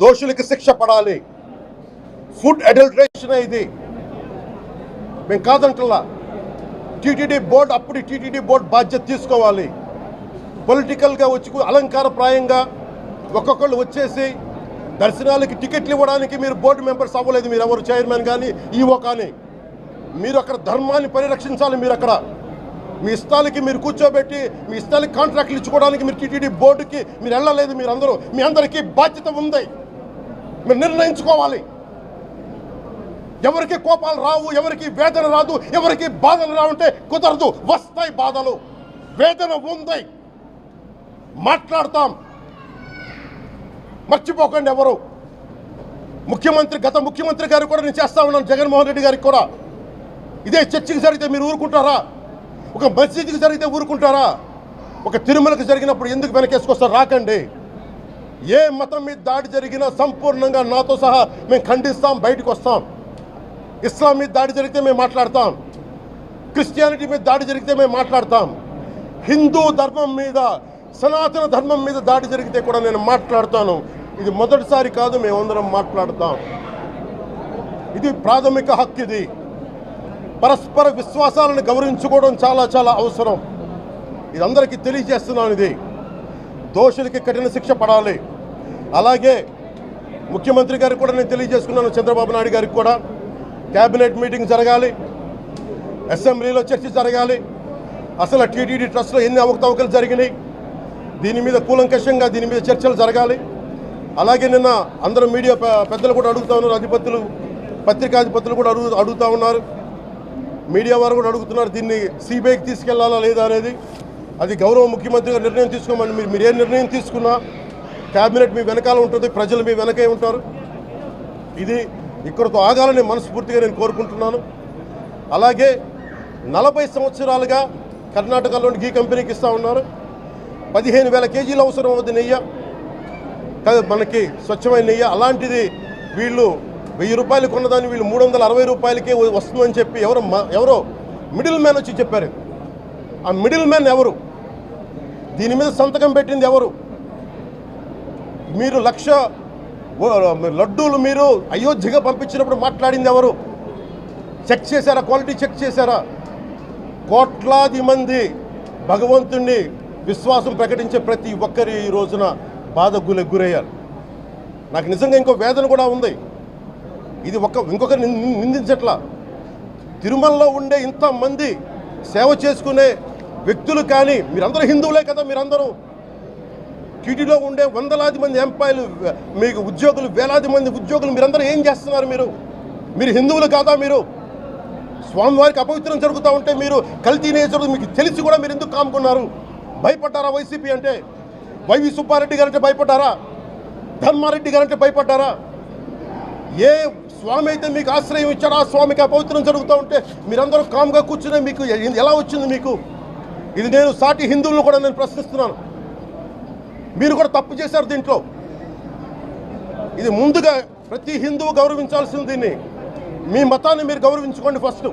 దోషులకి శిక్ష పడాలి. Food adulteration ఇది మేము కాదంటలా. టీటీడీ బోర్డు అప్పుడు టీటీడీ బోర్డు బాధ్యత తీసుకోవాలి. పొలిటికల్గా వచ్చి అలంకారప్రాయంగా ఒక్కొక్కళ్ళు వచ్చేసి దర్శనాలకి టికెట్లు ఇవ్వడానికి మీరు బోర్డు మెంబర్స్ అవ్వలేదు. మీరు ఎవరు చైర్మన్ కానీ ఈవో కానీ మీరు అక్కడ ధర్మాన్ని పరిరక్షించాలి. మీరు అక్కడ మీ ఇష్టాలకి మీరు కూర్చోబెట్టి మీ ఇష్టాలకి కాంట్రాక్ట్లు ఇచ్చుకోవడానికి మీరు టీటీడీ బోర్డుకి మీరు వెళ్ళలేదు. మీరు అందరూ మీ అందరికీ బాధ్యత ఉంది. మీరు నిర్ణయించుకోవాలి. ఎవరికి కోపాలు రావు, ఎవరికి వేదన రాదు, ఎవరికి బాధలు రావంటే కుదరదు. వస్తాయి బాధలు, వేదన ఉంది, మాట్లాడతాం. మర్చిపోకండి ఎవరు ముఖ్యమంత్రి, గత ముఖ్యమంత్రి గారు కూడా నేను చేస్తా ఉన్నాను, జగన్మోహన్ రెడ్డి గారికి కూడా. ఇదే చర్చికి జరిగితే మీరు ఊరుకుంటారా? ఒక మసీదుకి జరిగితే ఊరుకుంటారా? ఒక తిరుమలకు జరిగినప్పుడు ఎందుకు వెనకేసుకొస్తారు? రాకండి. ఏ మతం మీద దాడి జరిగినా సంపూర్ణంగా నాతో సహా మేము ఖండిస్తాం, బయటకు వస్తాం. ఇస్లాం మీద దాడి జరిగితే మేము మాట్లాడతాం, క్రిస్టియానిటీ మీద దాడి జరిగితే మేము మాట్లాడతాం, హిందూ ధర్మం మీద, సనాతన ధర్మం మీద దాడి జరిగితే కూడా నేను మాట్లాడతాను. ఇది మొదటిసారి కాదు, మేమందరం మాట్లాడతాం. ఇది ప్రాథమిక హక్కు. ఇది పరస్పర విశ్వాసాలను గౌరవించుకోవడం చాలా చాలా అవసరం. ఇది అందరికీ తెలియజేస్తున్నాను. ఇది దోషులకి కఠిన శిక్ష పడాలి. అలాగే ముఖ్యమంత్రి గారికి కూడా నేను తెలియజేసుకున్నాను, చంద్రబాబు నాయుడు గారికి కూడా క్యాబినెట్ మీటింగ్ జరగాలి, అసెంబ్లీలో చర్చ జరగాలి. అసలు టీటీడీ ట్రస్ట్లో ఎన్ని అవకతవకలు జరిగినాయి, దీని మీద కూలంకషంగా దీని మీద చర్చలు జరగాలి. అలాగే నిన్న అందరూ మీడియా పెద్దలు కూడా అడుగుతూ ఉన్నారు, అధిపతులు, పత్రికాధిపతులు కూడా అడుగుతూ ఉన్నారు, మీడియా వారు కూడా అడుగుతున్నారు, దీన్ని సిబిఐకి తీసుకెళ్లాలా లేదా అనేది. అది గౌరవ ముఖ్యమంత్రి గారు నిర్ణయం తీసుకోమని. మీరు ఏ నిర్ణయం తీసుకున్నా క్యాబినెట్ మీ వెనకాల ఉంటుంది, ప్రజలు మీ వెనకే ఉంటారు. ఇది ఇక్కడితో ఆగాలని మనస్ఫూర్తిగా నేను కోరుకుంటున్నాను. అలాగే 40 సంవత్సరాలుగా కర్ణాటకలోని గీ కంపెనీకి ఇస్తూ ఉన్నారు. 15,000 కేజీలు అవసరం అవుతుంది నెయ్యి, మనకి స్వచ్ఛమైన నెయ్యి. అలాంటిది వీళ్ళు 1000 రూపాయలు కొన్నదాన్ని వీళ్ళు 360 రూపాయలకే వస్తుందని చెప్పి ఎవరో మిడిల్ మ్యాన్ వచ్చి చెప్పారు. ఆ మిడిల్ మ్యాన్ ఎవరు? దీని మీద సంతకం పెట్టింది ఎవరు? మీరు 1,00,000 లడ్డూలు మీరు అయోధ్యగా పంపించినప్పుడు మాట్లాడింది ఎవరు? చెక్ చేశారా? క్వాలిటీ చెక్ చేశారా? కోట్లాది మంది భగవంతుణ్ణి విశ్వాసం ప్రకటించే ప్రతి ఒక్కరి ఈ రోజున బాధకు గురయ్యారు. నాకు నిజంగా ఇంకో వేదన కూడా ఉంది. ఇది ఇంకొకరు నిందించట్లా. తిరుమలలో ఉండే ఇంతమంది సేవ చేసుకునే వ్యక్తులు కానీ మీరందరూ హిందువులే కదా. మీరందరూ టీటీలో ఉండే వందలాది మంది ఎంప్లాయీలు, మీకు ఉద్యోగులు, వేలాది మంది ఉద్యోగులు, మీరందరూ ఏం చేస్తున్నారు? మీరు హిందువులు కాదా? మీరు స్వామివారికి అపవిత్రం జరుగుతూ ఉంటే మీరు కల్తీ నేచరు మీకు తెలిసి కూడా మీరు ఎందుకు కాముకున్నారు? భయపడ్డారా? వైసీపీ అంటే వైవి సుబ్బారెడ్డి గారంటే భయపడ్డారా? ధర్మారెడ్డి గారంటే భయపడ్డారా? ఏ స్వామి అయితే మీకు ఆశ్రయం ఇచ్చారో ఆ స్వామికి అపవిత్రం జరుగుతూ ఉంటే మీరందరూ కామ్గా కూర్చునే మీకు ఎలా వచ్చింది మీకు? ఇది నేను సాటి హిందువులను కూడా నేను ప్రశ్నిస్తున్నాను. మీరు కూడా తప్పు చేశారు దీంట్లో. ఇది ముందుగా ప్రతి హిందువు గౌరవించాల్సింది. దీన్ని మీ మతాన్ని మీరు గౌరవించుకోండి ఫస్ట్.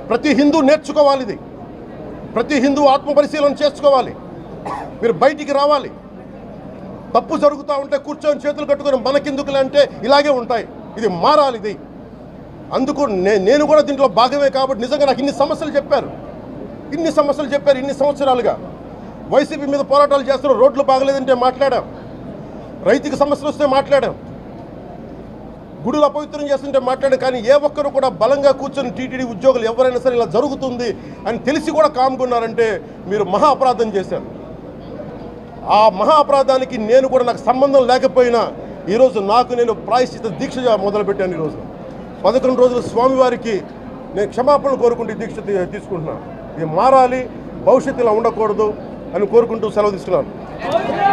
ప్రతి హిందూ నేర్చుకోవాలి. ఇది ప్రతి హిందువు ఆత్మపరిశీలన చేసుకోవాలి. మీరు బయటికి రావాలి. తప్పు జరుగుతూ ఉంటే కూర్చొని చేతులు కట్టుకొని మనకెందుకులే అంటే ఇలాగే ఉంటాయి. ఇది మారాలి. ఇది అందుకు నేను కూడా దీంట్లో భాగమే. కాబట్టి నిజంగా నాకు ఇన్ని సమస్యలు చెప్పారు ఇన్ని సంవత్సరాలుగా. వైసీపీ మీద పోరాటాలు చేస్తున్నారు. రోడ్లు బాగలేదంటే మాట్లాడాం, రైతుకి సమస్యలు వస్తే మాట్లాడాం, గుడులు అపవిత్రం చేస్తుంటే మాట్లాడాం. కానీ ఏ ఒక్కరు కూడా బలంగా కూర్చొని టీటీడీ ఉద్యోగులు ఎవరైనా సరే ఇలా జరుగుతుంది అని తెలిసి కూడా కామ్కున్నారంటే మీరు మహా అపరాధం చేశారు. ఆ మహా అపరాధానికి నాకు సంబంధం లేకపోయినా ఈరోజు నేను ప్రాయశ్చిత దీక్ష మొదలుపెట్టాను. ఈరోజు 11 రోజులు స్వామివారికి నేను క్షమాపణలు కోరుకుంటూ దీక్ష తీసుకుంటున్నాను. ఇది మారాలి, భవిష్యత్తు ఇలా ఉండకూడదు అని కోరుకుంటూ సెలవు తీసుకున్నాను.